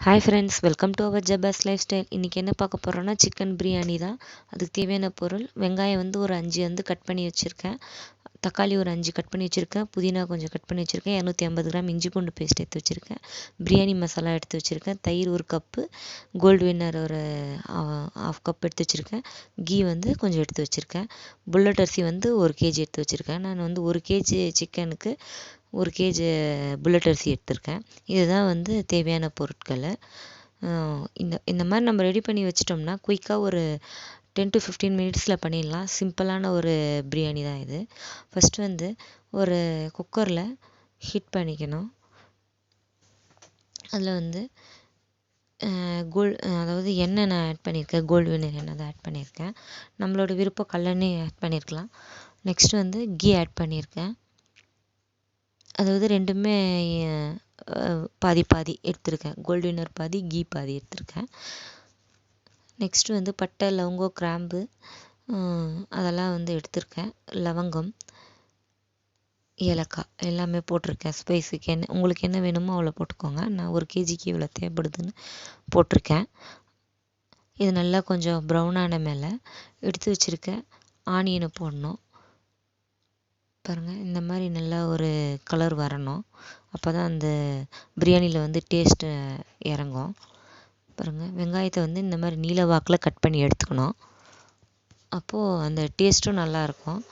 Hi friends, welcome to our ஜபாஸ் lifestyle. இன்றைக்கி என்ன பார்க்க போகிறோன்னா சிக்கன் பிரியாணி தான். அதுக்கு தேவையான பொருள் வெங்காயம் வந்து ஒரு 5 கட் பண்ணி வச்சுருக்கேன். தக்காளி ஒரு 5 கட் பண்ணி வச்சுருக்கேன். புதினா கொஞ்சம் கட் பண்ணி வச்சுருக்கேன். 250 கிராம் இஞ்சி பூண்டு பேஸ்ட் எடுத்து வச்சுருக்கேன். பிரியாணி மசாலா எடுத்து வச்சுருக்கேன். தயிர் ஒரு கப்பு, கோல்டு வின்னர் ஒரு 1/2 கப் எடுத்து வச்சுருக்கேன். கீ வந்து கொஞ்சம் எடுத்து வச்சுருக்கேன். புல்லட் அரிசி வந்து 1 கேஜி எடுத்து வச்சுருக்கேன். நான் வந்து 1 கேஜி சிக்கனுக்கு 1 கேஜி புல்லட் அரிசி எடுத்திருக்கேன். இதுதான் வந்து தேவையான பொருட்கள். இந்த மாதிரி நம்ம ரெடி பண்ணி வச்சிட்டோம்னா குயிக்காக ஒரு 10 to 15 மினிட்ஸில் பண்ணிடலாம். சிம்பிளான ஒரு பிரியாணி தான் இது. ஃபஸ்ட்டு வந்து ஒரு குக்கரில் ஹீட் பண்ணிக்கணும். அதில் வந்து அதாவது எண்ணெய் நான் ஆட் பண்ணியிருக்கேன். கோல்டு வின்னர் எண்ணெய் தான் ஆட் பண்ணியிருக்கேன். நம்மளோட விருப்பம் கல்லெண்ணெய் ஆட் பண்ணியிருக்கலாம். நெக்ஸ்ட்டு வந்து கீ ஆட் பண்ணியிருக்கேன். அதாவது ரெண்டுமே பாதி பாதி எடுத்திருக்கேன். கோல்டு வின்னர் பாதி, கீ பாதி எடுத்திருக்கேன். நெக்ஸ்ட்டு வந்து பட்டை, லவங்கம், கிராம்பு அதெல்லாம் வந்து எடுத்திருக்கேன். லவங்கம், ஏலக்காய் எல்லாமே போட்டிருக்கேன். ஸ்பைஸுக்கு என்ன உங்களுக்கு என்ன வேணுமோ அவ்வளோ போட்டுக்கோங்க. நான் 1 கேஜிக்கு இவ்வளோ தேவைப்படுதுன்னு போட்டிருக்கேன். இது நல்லா கொஞ்சம் ப்ரௌனான மேலே எடுத்து வச்சுருக்க ஆனியனை போடணும். பாருங்கள், இந்த மாதிரி நல்லா ஒரு கலர் வரணும். அப்போ தான் அந்த பிரியாணியில் வந்து டேஸ்ட்டு இறங்கும். பாருங்கள், வெங்காயத்தை வந்து இந்த மாதிரி நீல வாக்கில் கட் பண்ணி எடுத்துக்கணும். அப்போது அந்த டேஸ்ட்டும் நல்லாயிருக்கும்.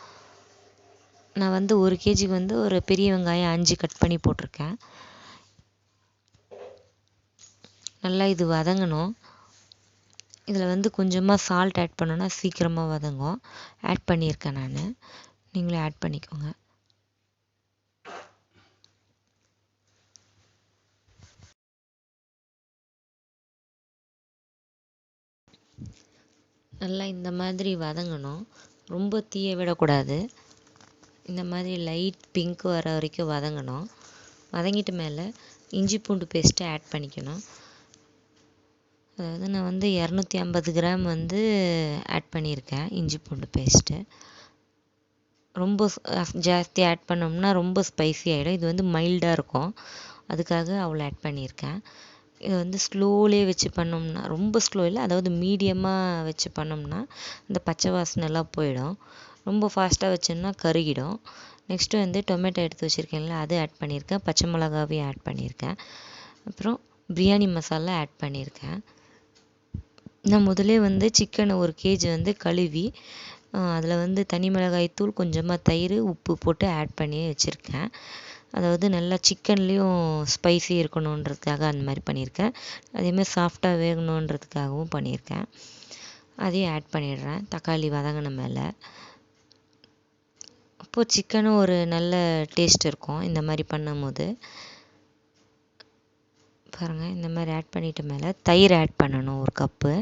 நான் வந்து 1 கேஜிக்கு வந்து ஒரு பெரிய வெங்காயம் 5 கட் பண்ணி போட்டிருக்கேன். நல்லா இது வதங்கணும். இதில் வந்து கொஞ்சமாக சால்ட் ஆட் பண்ணோன்னா சீக்கிரமாக வதங்கும். ஆட் பண்ணியிருக்கேன் நான். நீங்களே ஆட் பண்ணிக்கோங்க. நல்லா இந்த மாதிரி வதங்கணும். ரொம்ப தீய விடக்கூடாது. இந்த மாதிரி லைட் பிங்க் வர வரைக்கும் வதங்கணும். வதங்கிட்டு மேலே இஞ்சி பூண்டு பேஸ்ட்டு ஆட் பண்ணிக்கணும். அதாவது நான் வந்து 250 கிராம் வந்து ஆட் பண்ணியிருக்கேன் இஞ்சி பூண்டு பேஸ்ட்டு. ரொம்ப ஜாஸ்தி ஆட் பண்ணோம்னா ரொம்ப ஸ்பைசி ஆகிடும். இது வந்து மைல்டாக இருக்கும், அதுக்காக அவ்வளோ ஆட் பண்ணியிருக்கேன். இதை வந்து ஸ்லோலே வச்சு பண்ணோம்னா, ரொம்ப ஸ்லோ இல்லை, அதாவது மீடியமாக வச்சு பண்ணோம்னா இந்த பச்சை வாசனைலாம் போயிடும். ரொம்ப ஃபாஸ்ட்டாக வச்சோம்னா கருகிடும். நெக்ஸ்ட்டு வந்து டொமேட்டோ எடுத்து வச்சுருக்கேன்ல, அது ஆட் பண்ணியிருக்கேன். பச்சை மிளகாவையும் ஆட் பண்ணியிருக்கேன். அப்புறம் பிரியாணி மசாலா ஆட் பண்ணியிருக்கேன். நான் முதலே வந்து சிக்கனை 1 கேஜி வந்து கழுவி அதில் வந்து தனி மிளகாய் தூள், கொஞ்சமாக தயிர், உப்பு போட்டு ஆட் பண்ணி வச்சுருக்கேன். அதாவது நல்லா சிக்கன்லேயும் ஸ்பைசி இருக்கணுன்றதுக்காக அந்த மாதிரி பண்ணியிருக்கேன். அதேமாதிரி சாஃப்டாக வேகணுன்றதுக்காகவும் பண்ணியிருக்கேன். அதையும் ஆட் பண்ணிடுறேன் தக்காளி வதங்கின மேலே. அப்போது சிக்கனும் ஒரு நல்ல டேஸ்ட் இருக்கும் இந்த மாதிரி பண்ணும்போது. பாருங்கள், இந்த மாதிரி ஆட் பண்ணிவிட்ட மேலே தயிர் ஆட் பண்ணணும் 1 கப்பு.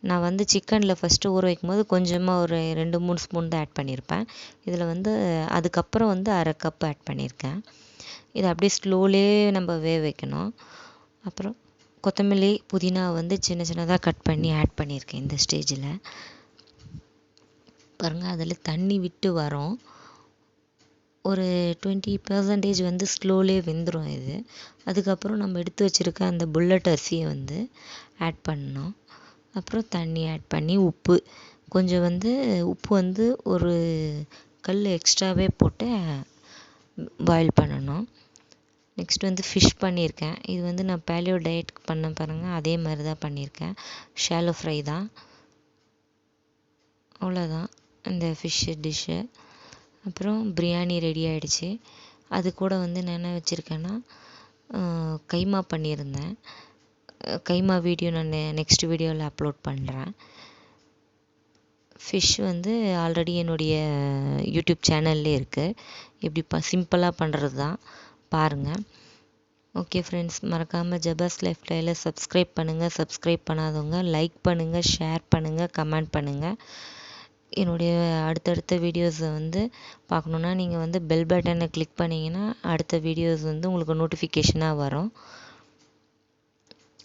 நான் வந்து சிக்கனில் ஃபஸ்ட்டு ஊற வைக்கும்போது கொஞ்சமாக ஒரு 2-3 ஸ்பூன் தான் ஆட் பண்ணியிருப்பேன். இதில் வந்து அதுக்கப்புறம் வந்து 1/2 கப் ஆட் பண்ணியிருக்கேன். இதை அப்படியே ஸ்லோலே நம்ம வேக வைக்கணும். அப்புறம் கொத்தமல்லி, புதினா வந்து சின்ன சின்னதாக கட் பண்ணி ஆட் பண்ணியிருக்கேன் இந்த ஸ்டேஜில். பாருங்கள், அதில் தண்ணி விட்டு வரும். ஒரு 20% வந்து ஸ்லோலே வெந்துடும் இது. அதுக்கப்புறம் நம்ம எடுத்து வச்சுருக்க அந்த புல்லட் அரிசியை வந்து ஆட் பண்ணணும். அப்புறம் தண்ணி ஆட் பண்ணி உப்பு கொஞ்சம் வந்து உப்பு வந்து ஒரு கல் எக்ஸ்ட்ராவே போட்டு பாயில் பண்ணணும். நெக்ஸ்ட் வந்து ஃபிஷ் பண்ணியிருக்கேன். இது வந்து நான் பேலியோ டயட்டுக்கு பண்ண பாருங்கள், அதே மாதிரி தான் பண்ணியிருக்கேன். ஷாலோ ஃப்ரை தான். அவ்வளோதான் இந்த ஃபிஷ்ஷு டிஷ்ஷு. அப்புறம் பிரியாணி ரெடி ஆகிடுச்சு. அது கூட வந்து நான் என்ன வச்சுருக்கேன்னா கைமா பண்ணியிருந்தேன். கைமா வீடியோ நான் நெக்ஸ்ட் வீடியோவில் அப்லோட் பண்ணுறேன். ஃபிஷ் வந்து ஆல்ரெடி என்னுடைய யூடியூப் சேனல்லே இருக்குது. இப்படி சிம்பிளாக பண்ணுறது தான், பாருங்கள். ஓகே ஃப்ரெண்ட்ஸ், மறக்காமல் ஜபாஸ் லைஃப் ஸ்டைலை சப்ஸ்கிரைப் பண்ணுங்கள். சப்ஸ்கிரைப் பண்ணாதவங்க லைக் பண்ணுங்கள், ஷேர் பண்ணுங்கள், கமெண்ட் பண்ணுங்கள். என்னுடைய அடுத்தடுத்த வீடியோஸை வந்து பார்க்கணுன்னா நீங்கள் வந்து பெல் பட்டனை கிளிக் பண்ணிங்கன்னா அடுத்த வீடியோஸ் வந்து உங்களுக்கு நோட்டிஃபிகேஷனாக வரும்.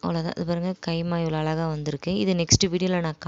அவ்வளோதான். இது பாருங்கள், கைமா இவ்வளோ அழகாக வந்திருக்கு. இது நெக்ஸ்ட் வீடியோவில் நான்